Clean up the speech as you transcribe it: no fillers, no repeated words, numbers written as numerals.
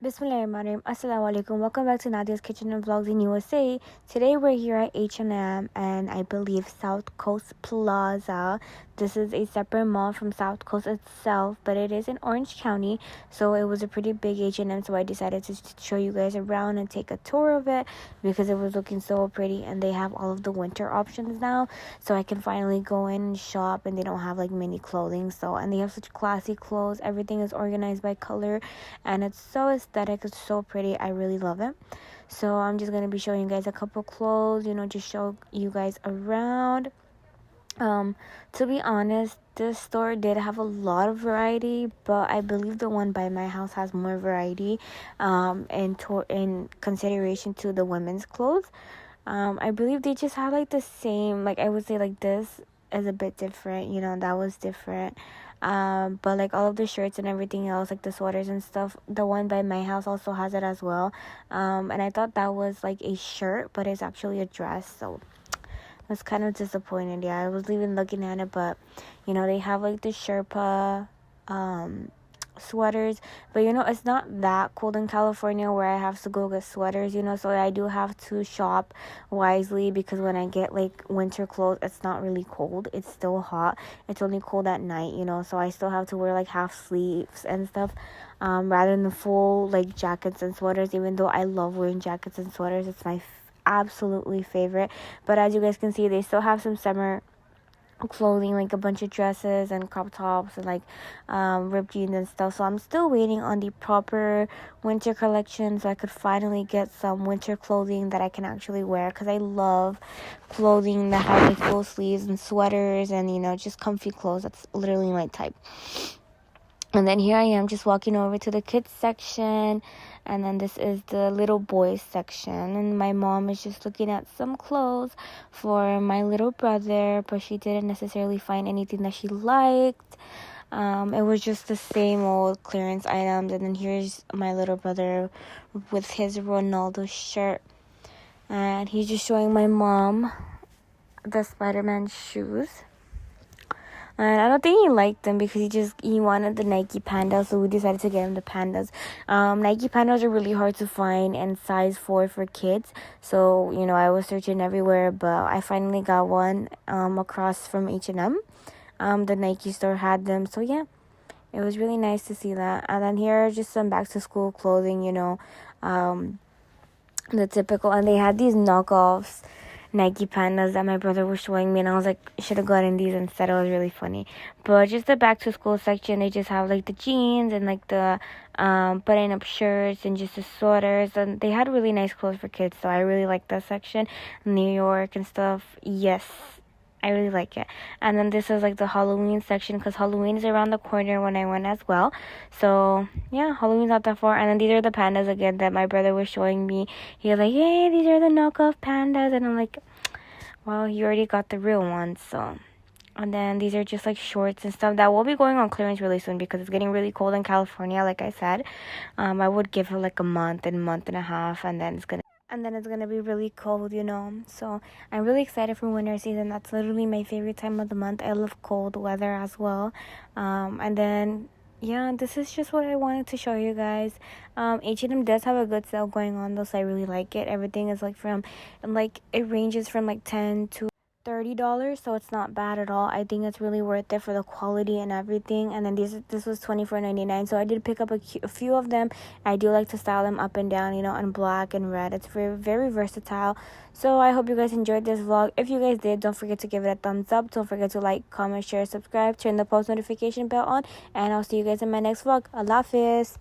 Bismillahirrahmanirrahim. Assalamu alaikum. Welcome back to Nadia's Kitchen Vlogs in USA. Today we're here at H&M and I believe South Coast Plaza. This is a separate mall from South Coast itself, but it is in Orange County. So it was a pretty big H&M, so I decided to show you guys around and take a tour of it because it was looking so pretty, and they have all of the winter options now. So I can finally go in and shop, and they don't have like mini clothing. And they have such classy clothes. Everything is organized by color and it's so aesthetic. It's so pretty. I really love it. So I'm just gonna be showing you guys a couple clothes, just show you guys around. To be honest, this store did have a lot of variety, but I believe the one by my house has more variety in consideration to the women's clothes. I believe they just have like the same, like I would say like this is a bit different, that was different. But like all of the shirts and everything else, like the sweaters and stuff, the one by my house also has it as well. And I thought that was like a shirt, but it's actually a dress, so I was kind of disappointed. Yeah, I was even looking at it, but they have like the Sherpa sweaters, but it's not that cold in California where I have to go get sweaters, so I do have to shop wisely, because when I get like winter clothes, it's not really cold, it's still hot, it's only cold at night, so I still have to wear like half sleeves and stuff, rather than full like jackets and sweaters, even though I love wearing jackets and sweaters. It's my absolutely favorite. But as you guys can see, they still have some summer clothing, like a bunch of dresses and crop tops and like ripped jeans and stuff. So I'm still waiting on the proper winter collection so I could finally get some winter clothing that I can actually wear, because I love clothing that has like full sleeves and sweaters and just comfy clothes. That's literally my type. And then here I am just walking over to the kids section, and then this is the little boys section, and my mom is just looking at some clothes for my little brother, but she didn't necessarily find anything that she liked. It was just the same old clearance items. And then here's my little brother with his Ronaldo shirt, and he's just showing my mom the Spider-Man shoes. And I don't think he liked them because he wanted the Nike Pandas, so we decided to get him the Pandas. Nike Pandas are really hard to find in size 4 for kids. So, I was searching everywhere, but I finally got one across from H&M. The Nike store had them, so yeah. It was really nice to see that. And then here are just some back-to-school clothing, the typical. And they had these knockoffs Nike Pandas that my brother was showing me, and I was like, should have gotten these instead. It was really funny. But just the back to school section, they just have like the jeans and like the button up shirts and just the sweaters, and they had really nice clothes for kids, so I really like that section. New York and stuff, yes, I really like it. And then this is like the Halloween section, because Halloween is around the corner when I went as well. So yeah, Halloween's not that far. And then these are the pandas again that my brother was showing me. He was like, hey, these are the knockoff pandas. And I'm like, well, you already got the real ones. So, and then these are just like shorts and stuff that will be going on clearance really soon, because it's getting really cold in California, like I said. I would give it like a month and a half, and then it's gonna be really cold, So I'm really excited for winter season. That's literally my favorite time of the month. I love cold weather as well. And then yeah, this is just what I wanted to show you guys. H&M does have a good sale going on though, so I really like it. Everything is it ranges from like $10 to $30, so it's not bad at all. I think it's really worth it for the quality and everything. And then this was $24.99, so I did pick up a few of them. I do like to style them up and down, in black and red. It's very, very versatile. So I hope you guys enjoyed this vlog. If you guys did, don't forget to give it a thumbs up. Don't forget to like, comment, share, subscribe, turn the post notification bell on, and I'll see you guys in my next vlog. Allah Hafiz.